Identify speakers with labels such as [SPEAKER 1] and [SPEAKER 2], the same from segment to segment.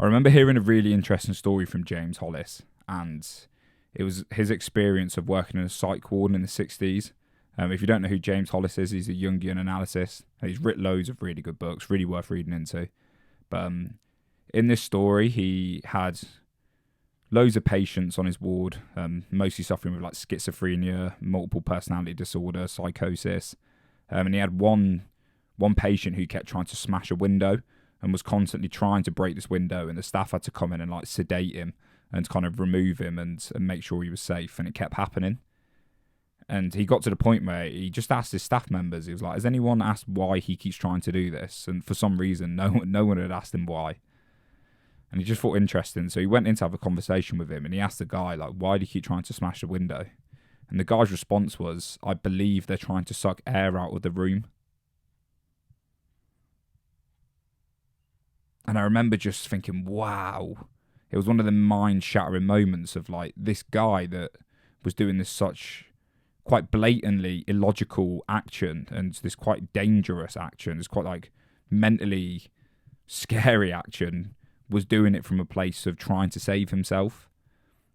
[SPEAKER 1] I remember hearing a really interesting story from James Hollis, and it was his experience of working in a psych ward in the 60s. If you don't know who James Hollis is, he's a Jungian analyst. He's written loads of really good books, really worth reading into. But in this story, he had loads of patients on his ward, mostly suffering with like schizophrenia, multiple personality disorder, psychosis. And he had one patient who kept trying to smash a window and was constantly trying to break this window, and the staff had to come in and like sedate him and kind of remove him and make sure he was safe, and it kept happening. And he got to the point where he just asked his staff members, he was like, has anyone asked why he keeps trying to do this? And for some reason, no one had asked him why. And he just thought interesting. So he went in to have a conversation with him, and he asked the guy, like, why do you keep trying to smash the window? And the guy's response was, I believe they're trying to suck air out of the room. And I remember just thinking, wow. It was one of the mind-shattering moments of, like, this guy that was doing this such quite blatantly illogical action, and this quite dangerous action, this quite, like, mentally scary action, was doing it from a place of trying to save himself.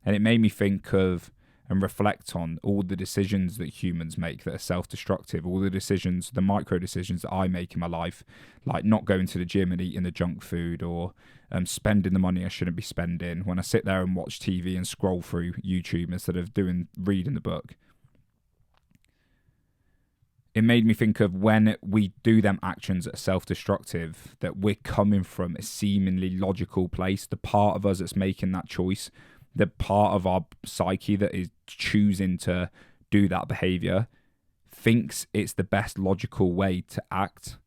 [SPEAKER 1] And it made me think of and reflect on all the decisions that humans make that are self-destructive, all the decisions, the micro decisions that I make in my life, like not going to the gym and eating the junk food, or spending the money I shouldn't be spending, when I sit there and watch TV and scroll through YouTube instead of reading the book. It made me think of when we do them actions that are self-destructive, that we're coming from a seemingly logical place. The part of us that's making that choice, the part of our psyche that is choosing to do that behavior, thinks it's the best logical way to act.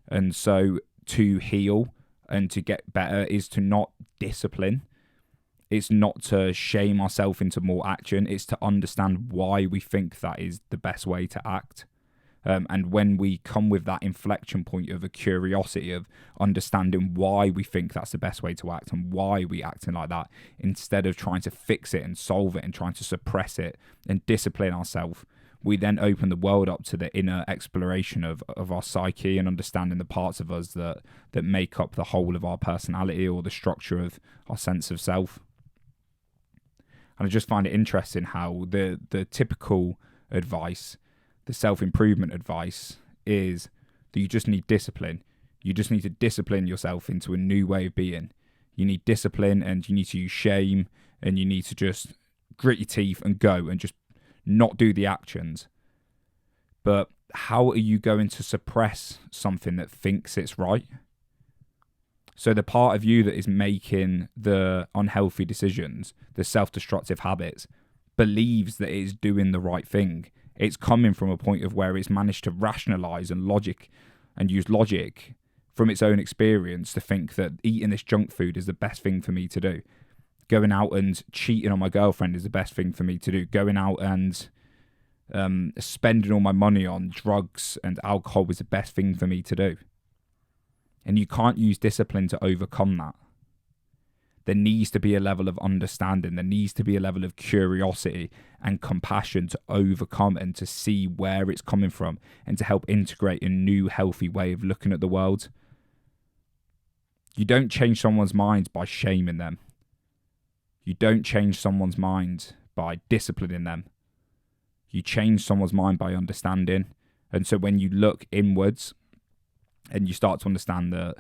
[SPEAKER 1] And so to heal and to get better is to not discipline. It's not to shame ourselves into more action. It's to understand why we think that is the best way to act. And when we come with that inflection point of a curiosity of understanding why we think that's the best way to act and why we acting like that, instead of trying to fix it and solve it and trying to suppress it and discipline ourselves, we then open the world up to the inner exploration of our psyche and understanding the parts of us that make up the whole of our personality or the structure of our sense of self. And I just find it interesting how the typical advice, the self-improvement advice, is that you just need discipline. You just need to discipline yourself into a new way of being. You need discipline, and you need to use shame, and you need to just grit your teeth and go and just not do the actions. But how are you going to suppress something that thinks it's right? So the part of you that is making the unhealthy decisions, the self-destructive habits, believes that it is doing the right thing. It's coming from a point of where it's managed to rationalize and use logic from its own experience to think that eating this junk food is the best thing for me to do. Going out and cheating on my girlfriend is the best thing for me to do. Going out and spending all my money on drugs and alcohol is the best thing for me to do. And you can't use discipline to overcome that. There needs to be a level of understanding. There needs to be a level of curiosity and compassion to overcome and to see where it's coming from and to help integrate a new healthy way of looking at the world. You don't change someone's mind by shaming them. You don't change someone's mind by disciplining them. You change someone's mind by understanding. And so when you look inwards and you start to understand that,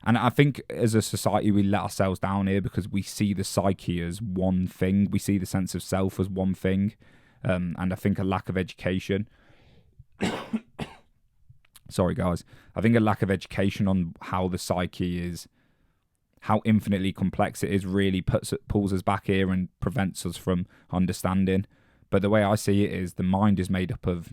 [SPEAKER 1] and I think as a society, we let ourselves down here because we see the psyche as one thing. We see the sense of self as one thing. And I think a lack of education. Sorry, guys. I think a lack of education on how the psyche is, how infinitely complex it is, really pulls us back here and prevents us from understanding. But the way I see it is the mind is made up of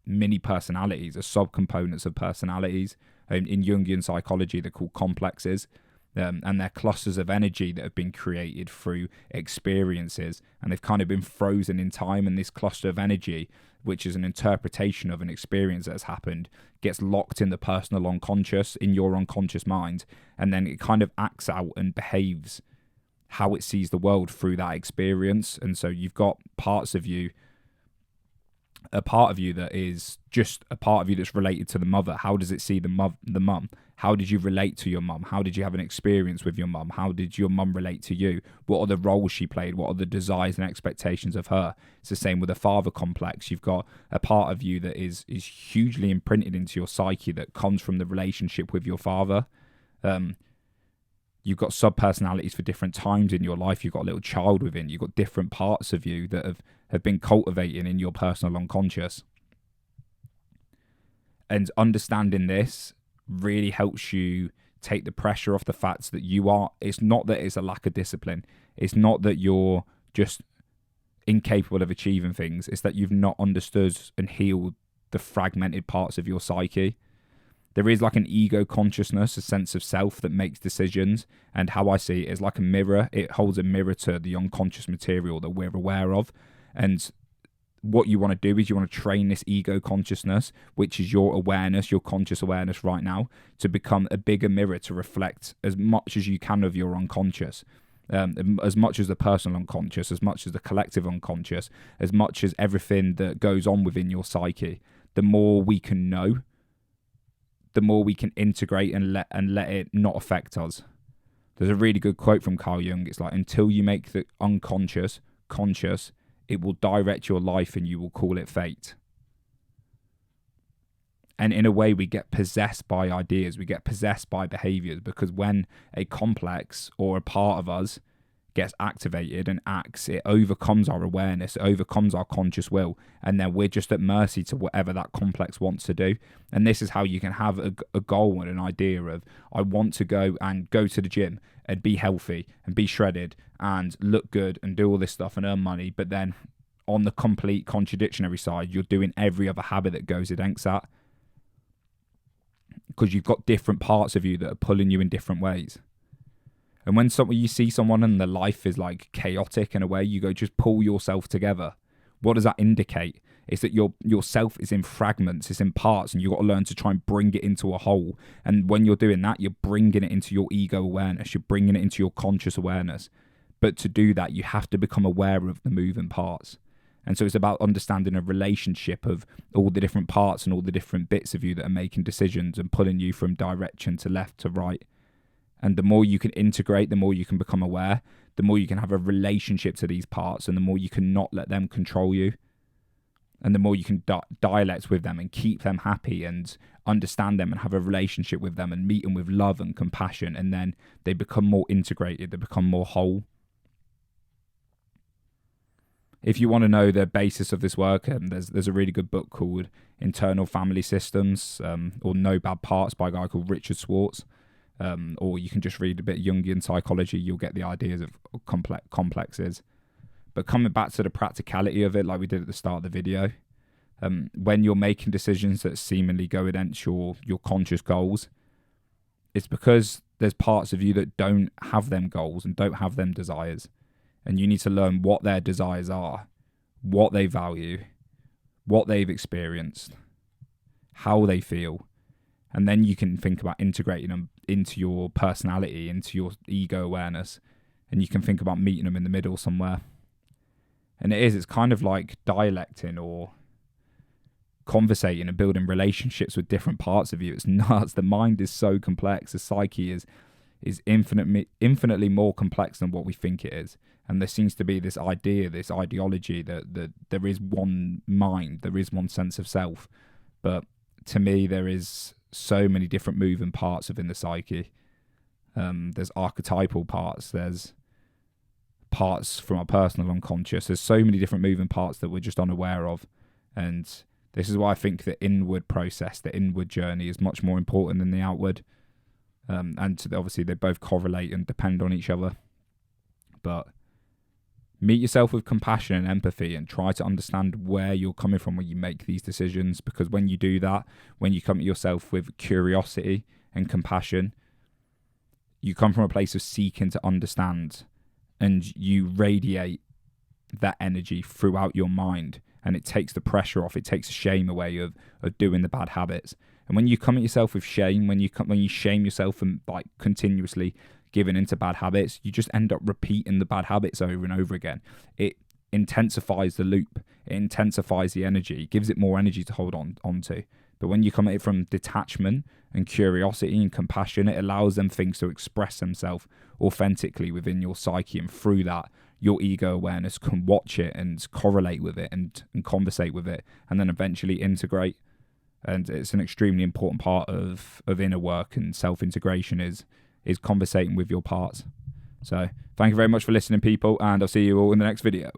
[SPEAKER 1] mini personalities, or subcomponents of personalities. In Jungian psychology, they're called complexes, and they're clusters of energy that have been created through experiences, and they've kind of been frozen in time. And this cluster of energy, which is an interpretation of an experience that has happened, gets locked in the personal unconscious, in your unconscious mind, and then it kind of acts out and behaves how it sees the world through that experience. And so you've got parts of you a part of you that is just a part of you that's related to the mother. How does it see the mum? How did you relate to your mum? How did you have an experience with your mum? How did your mum relate to you? What are the roles she played? What are the desires and expectations of her? It's the same with a father complex. You've got a part of you that is hugely imprinted into your psyche that comes from the relationship with your father. You've got sub-personalities for different times in your life. You've got a little child within. You've got different parts of you that have been cultivating in your personal unconscious. And understanding this really helps you take the pressure off the fact that it's not that it's a lack of discipline. It's not that you're just incapable of achieving things. It's that you've not understood and healed the fragmented parts of your psyche. There is like an ego consciousness, a sense of self that makes decisions. And how I see it is like a mirror. It holds a mirror to the unconscious material that we're aware of. And what you want to do is you want to train this ego consciousness, which is your awareness, your conscious awareness right now, to become a bigger mirror to reflect as much as you can of your unconscious. As much as the personal unconscious, as much as the collective unconscious, as much as everything that goes on within your psyche. The more we can know, the more we can integrate and let it not affect us. There's a really good quote from Carl Jung. It's like, until you make the unconscious conscious, it will direct your life and you will call it fate. And in a way, we get possessed by ideas, we get possessed by behaviors, because when a complex or a part of us gets activated and acts, it overcomes our awareness, it overcomes our conscious will, and then we're just at mercy to whatever that complex wants to do. And this is how you can have a goal and an idea of, I want to go to the gym and be healthy and be shredded and look good and do all this stuff and earn money, but then on the complete contradictionary side, you're doing every other habit that goes against that, because you've got different parts of you that are pulling you in different ways. And when you see someone and their life is like chaotic in a way, you go, just pull yourself together. What does that indicate? It's that your self is in fragments, it's in parts, and you've got to learn to try and bring it into a whole. And when you're doing that, you're bringing it into your ego awareness, you're bringing it into your conscious awareness. But to do that, you have to become aware of the moving parts. And so it's about understanding a relationship of all the different parts and all the different bits of you that are making decisions and pulling you from direction to left to right. And the more you can integrate, the more you can become aware, the more you can have a relationship to these parts, and the more you can not let them control you. And the more you can dialect with them and keep them happy and understand them and have a relationship with them and meet them with love and compassion. And then they become more integrated, they become more whole. If you want to know the basis of this work, there's a really good book called Internal Family Systems, or No Bad Parts, by a guy called Richard Schwartz. Or you can just read a bit of Jungian psychology. You'll get the ideas of complexes. But coming back to the practicality of it, like we did at the start of the video, when you're making decisions that seemingly go against your conscious goals, it's because there's parts of you that don't have them goals and don't have them desires. And you need to learn what their desires are, what they value, what they've experienced, how they feel. And then you can think about integrating them into your personality, into your ego awareness. And you can think about meeting them in the middle somewhere. And it's kind of like dialecting or conversating and building relationships with different parts of you. It's nuts. The mind is so complex. The psyche is infinitely more complex than what we think it is. And there seems to be this idea, this ideology that there is one mind, there is one sense of self. But to me, there is so many different moving parts within the psyche. There's archetypal parts, there's parts from our personal unconscious. There's so many different moving parts that we're just unaware of. And this is why I think the inward process, the inward journey, is much more important than the outward. And obviously they both correlate and depend on each other. But meet yourself with compassion and empathy and try to understand where you're coming from when you make these decisions. Because when you do that, when you come at yourself with curiosity and compassion, you come from a place of seeking to understand, and you radiate that energy throughout your mind, and it takes the pressure off, it takes the shame away of doing the bad habits. And when you come at yourself with shame, when you shame yourself and like continuously giving into bad habits, you just end up repeating the bad habits over and over again. intensifies the loop. It intensifies the energy, gives it more energy to hold on to. But when you come at it from detachment and curiosity and compassion, it allows them things to express themselves authentically within your psyche, and through that, your ego awareness can watch it and correlate with it and conversate with it, and then eventually integrate. And it's an extremely important part of inner work and self-integration is conversating with your parts. So thank you very much for listening, people, and I'll see you all in the next video.